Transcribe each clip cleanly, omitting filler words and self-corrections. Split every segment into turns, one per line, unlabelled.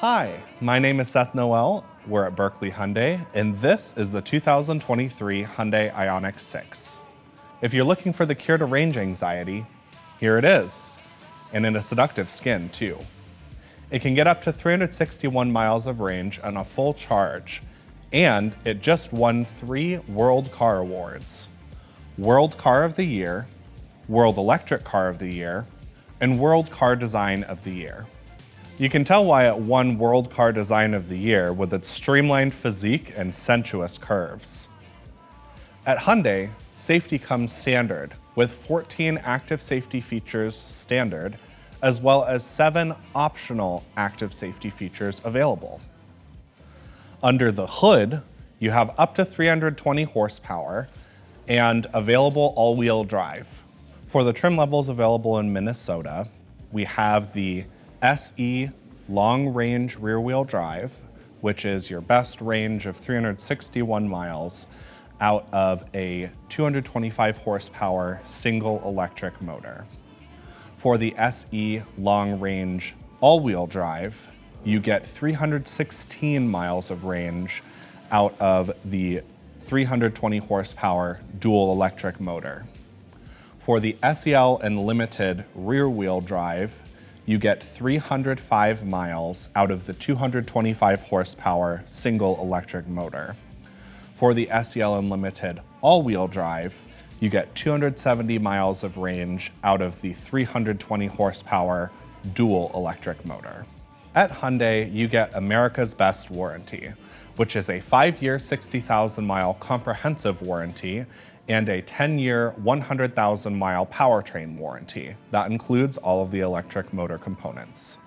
Hi, my name is Seth Noel. We're at Buerkle Hyundai, and this is the 2023 Hyundai IONIQ 6. If you're looking for the cure to range anxiety, here it is, and in a seductive skin too. It can get up to 361 miles of range on a full charge, and it just won 3 World Car Awards: World Car of the Year, World Electric Car of the Year, and World Car Design of the Year. You can tell why it won World Car Design of the Year with its streamlined physique and sensuous curves. At Hyundai, safety comes standard, with 14 active safety features standard, as well as 7 optional active safety features available. Under the hood, you have up to 320 horsepower and available all-wheel drive. For the trim levels available in Minnesota, we have the SE long-range rear-wheel drive, which is your best range of 361 miles out of a 225 horsepower single electric motor. For the SE long-range all-wheel drive, you get 316 miles of range out of the 320 horsepower dual electric motor. For the SEL and Limited rear-wheel drive, you get 305 miles out of the 225 horsepower single electric motor. For the SEL Unlimited all-wheel drive, you get 270 miles of range out of the 320 horsepower dual electric motor. At Hyundai, you get America's Best Warranty, which is a 5-year, 60,000-mile comprehensive warranty and a 10-year, 100,000-mile powertrain warranty. That includes all of the electric motor components.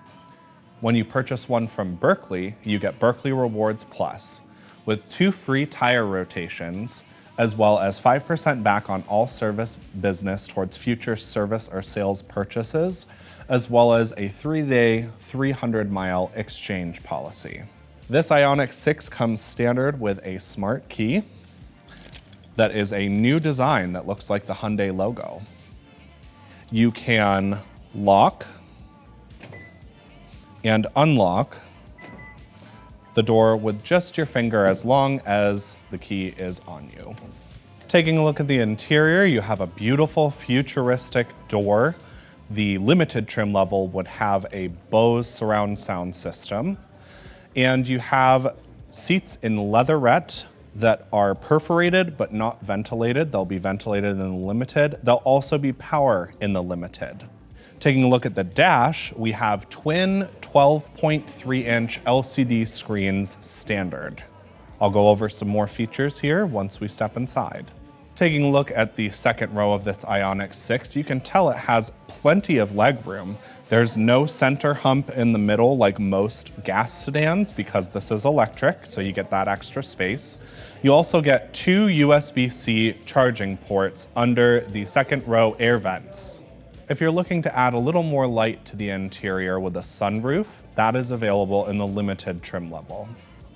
When you purchase one from Buerkle, you get Buerkle Rewards Plus, with 2 free tire rotations, as well as 5% back on all service business towards future service or sales purchases, as well as a 3-day, 300-mile exchange policy. This IONIQ 6 comes standard with a smart key that is a new design that looks like the Hyundai logo. You can lock and unlock the door with just your finger as long as the key is on you. Taking a look at the interior, you have a beautiful futuristic door. The limited trim level would have a Bose surround sound system. And you have seats in leatherette that are perforated but not ventilated. They'll be ventilated in the Limited. They'll also be power in the Limited. Taking a look at the dash, we have twin 12.3-inch LCD screens standard. I'll go over some more features here once we step inside. Taking a look at the second row of this IONIQ 6, you can tell it has plenty of leg room. There's no center hump in the middle like most gas sedans because this is electric, so you get that extra space. You also get 2 USB-C charging ports under the second row air vents. If you're looking to add a little more light to the interior with a sunroof, that is available in the Limited trim level.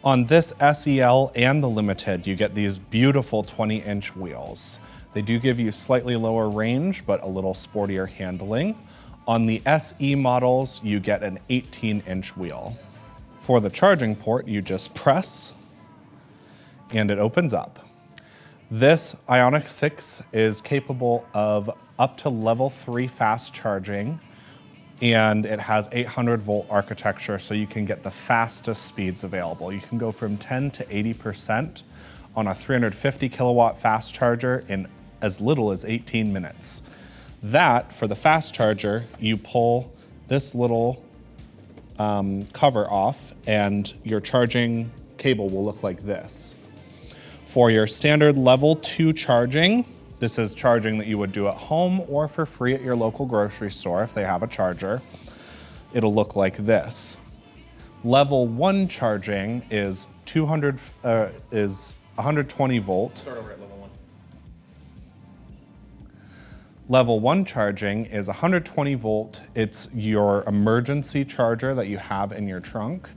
On this SEL and the Limited, you get these beautiful 20-inch wheels. They do give you slightly lower range, but a little sportier handling. On the SE models, you get an 18-inch wheel. For the charging port, you just press, and it opens up. This IONIQ 6 is capable of up to level 3 fast charging, and it has 800-volt architecture, so you can get the fastest speeds available. You can go from 10 to 80% on a 350 kilowatt fast charger in as little as 18 minutes. That, for the fast charger, you pull this little cover off and your charging cable will look like this. For your standard level 2 charging, this is charging that you would do at home or for free at your local grocery store if they have a charger. It'll look like this. Level 1 charging is 120 volt.
Start over at level 1.
Level 1 charging is 120 volt. It's your emergency charger that you have in your trunk,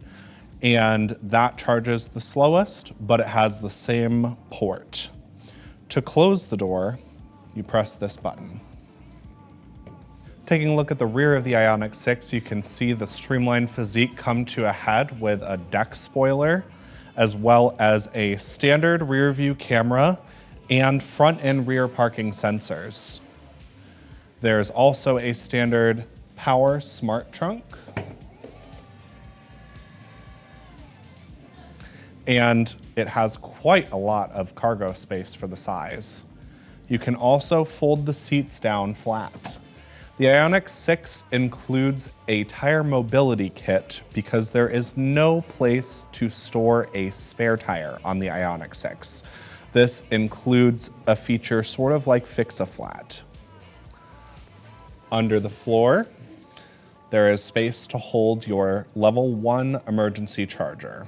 and that charges the slowest, but it has the same port. To close the door, you press this button. Taking a look at the rear of the IONIQ 6, you can see the Streamlined Physique come to a head with a deck spoiler, as well as a standard rear view camera and front and rear parking sensors. There's also a standard power smart trunk. And it has quite a lot of cargo space for the size. You can also fold the seats down flat. The IONIQ 6 includes a tire mobility kit because there is no place to store a spare tire on the IONIQ 6. This includes a feature sort of like Fix-A-Flat. Under the floor, there is space to hold your level 1 emergency charger.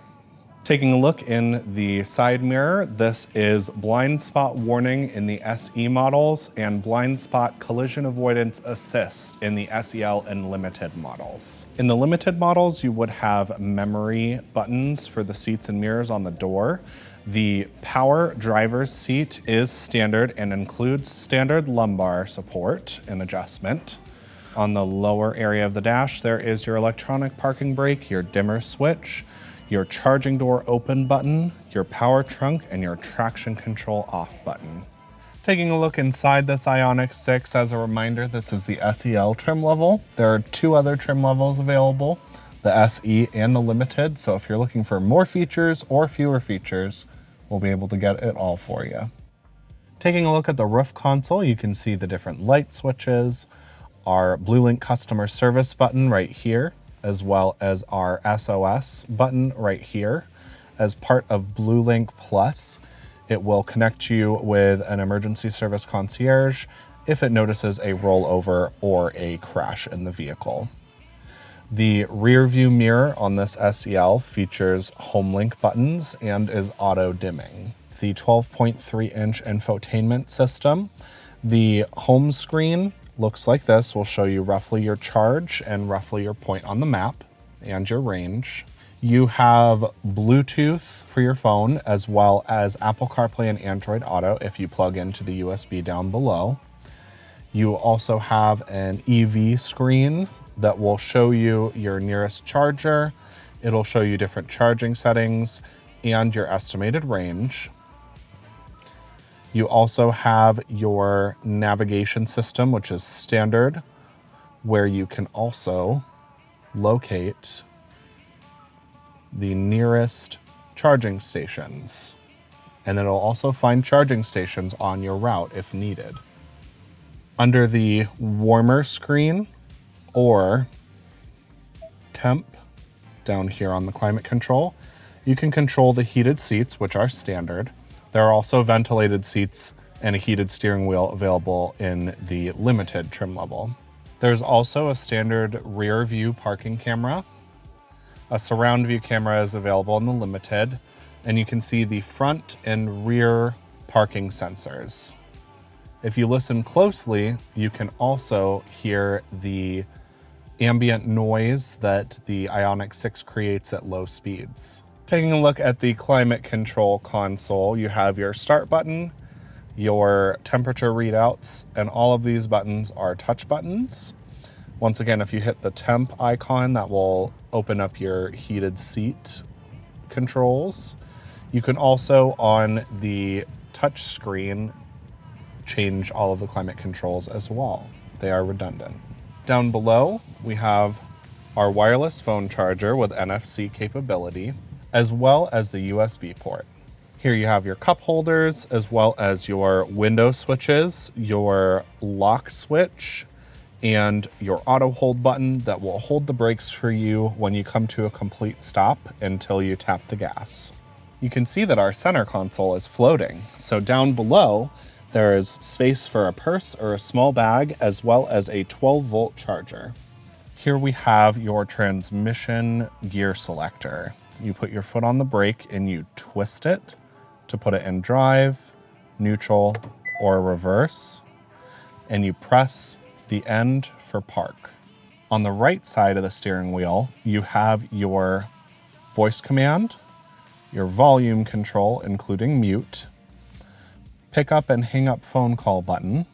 Taking a look in the side mirror, this is blind spot warning in the SE models and blind spot collision avoidance assist in the SEL and limited models. In the limited models, you would have memory buttons for the seats and mirrors on the door. The power driver's seat is standard and includes standard lumbar support and adjustment. On the lower area of the dash, there is your electronic parking brake, your dimmer switch, your charging door open button, your power trunk, and your traction control off button. Taking a look inside this IONIQ 6, as a reminder, this is the SEL trim level. There are 2 other trim levels available, the SE and the Limited, so if you're looking for more features or fewer features, we'll be able to get it all for you. Taking a look at the roof console, you can see the different light switches, our BlueLink customer service button right here, as well as our SOS button right here. As part of BlueLink Plus, it will connect you with an emergency service concierge if it notices a rollover or a crash in the vehicle. The rear view mirror on this SEL features HomeLink buttons and is auto dimming. The 12.3-inch infotainment system, the home screen looks like this. Will show you roughly your charge and roughly your point on the map and your range. You have Bluetooth for your phone, as well as Apple CarPlay and Android Auto if you plug into the USB down below. You also have an EV screen that will show you your nearest charger. It'll show you different charging settings and your estimated range. You also have your navigation system, which is standard, where you can also locate the nearest charging stations. And it'll also find charging stations on your route if needed. Under the warmer screen or temp down here on the climate control, you can control the heated seats, which are standard. There are also ventilated seats and a heated steering wheel available in the limited trim level. There's also a standard rear view parking camera. A surround view camera is available in the limited, and you can see the front and rear parking sensors. If you listen closely, you can also hear the ambient noise that the IONIQ 6 creates at low speeds. Taking a look at the climate control console, you have your start button, your temperature readouts, and all of these buttons are touch buttons. Once again, if you hit the temp icon, that will open up your heated seat controls. You can also, on the touch screen, change all of the climate controls as well. They are redundant. Down below, we have our wireless phone charger with NFC capability, as well as the USB port. Here you have your cup holders, as well as your window switches, your lock switch, and your auto hold button that will hold the brakes for you when you come to a complete stop until you tap the gas. You can see that our center console is floating. So down below, there is space for a purse or a small bag, as well as a 12-volt charger. Here we have your transmission gear selector. You put your foot on the brake and you twist it to put it in drive, neutral, or reverse, and you press the end for park. On the right side of the steering wheel, you have your voice command, your volume control, including mute, pick up and hang up phone call button,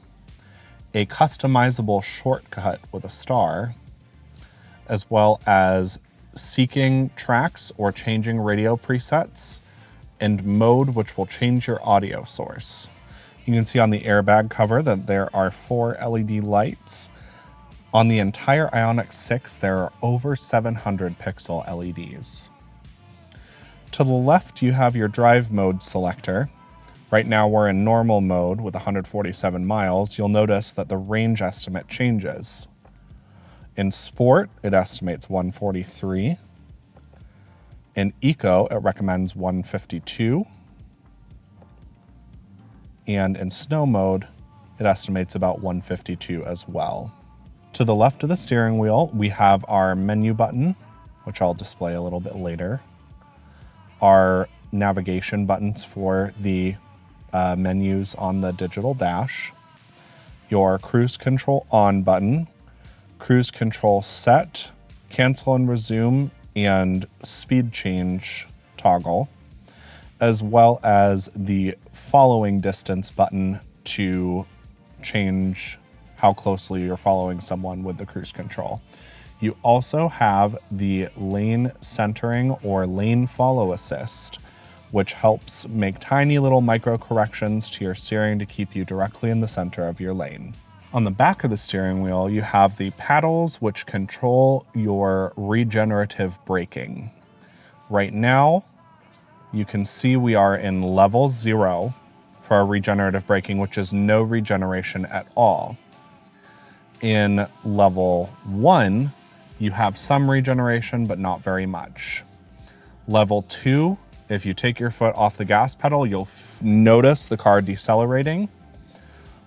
a customizable shortcut with a star, as well as seeking tracks or changing radio presets, and mode, which will change your audio source. You can see on the airbag cover that there are 4 LED lights. On the entire IONIQ 6, there are over 700 pixel LEDs. To the left, you have your drive mode selector. Right now we're in normal mode with 147 miles. You'll notice that the range estimate changes. In Sport, it estimates 143. In Eco, it recommends 152. And in Snow mode, it estimates about 152 as well. To the left of the steering wheel, we have our menu button, which I'll display a little bit later. Our navigation buttons for the menus on the digital dash. Your cruise control on button, cruise control set, cancel and resume, and speed change toggle, as well as the following distance button to change how closely you're following someone with the cruise control. You also have the lane centering or lane follow assist, which helps make tiny little micro corrections to your steering to keep you directly in the center of your lane. On the back of the steering wheel, you have the paddles which control your regenerative braking. Right now, you can see we are in level 0 for our regenerative braking, which is no regeneration at all. In level 1, you have some regeneration, but not very much. Level 2, if you take your foot off the gas pedal, you'll notice the car decelerating.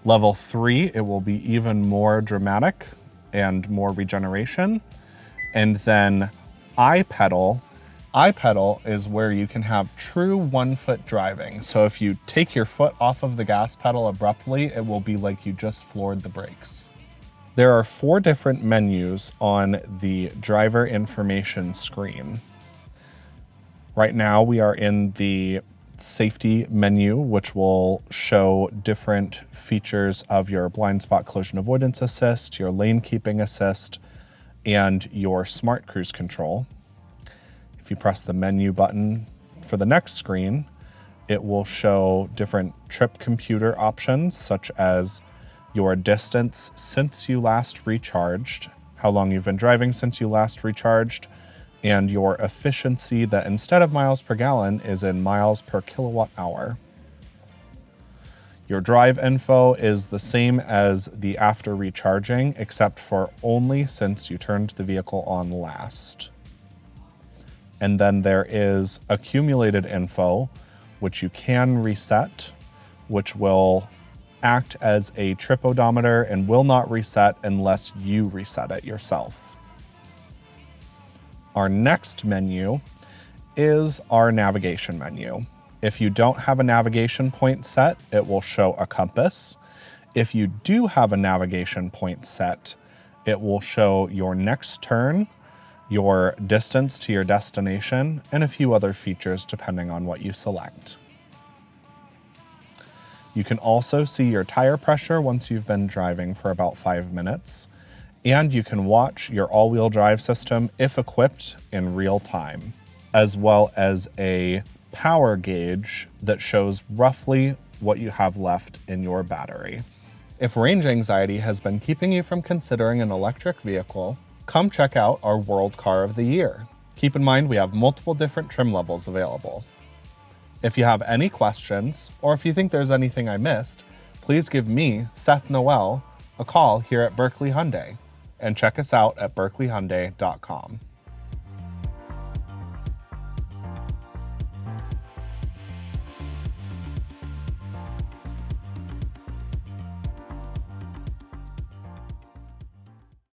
Level 3, it will be even more dramatic and more regeneration. And then I-pedal is where you can have true 1-foot driving. So if you take your foot off of the gas pedal abruptly, it will be like you just floored the brakes. There are 4 different menus on the driver information screen. Right now we are in the safety menu, which will show different features of your blind spot collision avoidance assist, your lane keeping assist, and your smart cruise control. If you press the menu button for the next screen, it will show different trip computer options, such as your distance since you last recharged, how long you've been driving since you last recharged, and your efficiency that instead of miles per gallon is in miles per kilowatt hour. Your drive info is the same as the after recharging, except for only since you turned the vehicle on last. And then there is accumulated info, which you can reset, which will act as a trip odometer and will not reset unless you reset it yourself. Our next menu is our navigation menu. If you don't have a navigation point set, it will show a compass. If you do have a navigation point set, it will show your next turn, your distance to your destination, and a few other features depending on what you select. You can also see your tire pressure once you've been driving for about 5 minutes, and you can watch your all-wheel drive system, if equipped, in real time, as well as a power gauge that shows roughly what you have left in your battery. If range anxiety has been keeping you from considering an electric vehicle, come check out our World Car of the Year. Keep in mind we have multiple different trim levels available. If you have any questions, or if you think there's anything I missed, please give me, Seth Noel, a call here at Buerkle Hyundai, and check us out at buerklehyundai.com.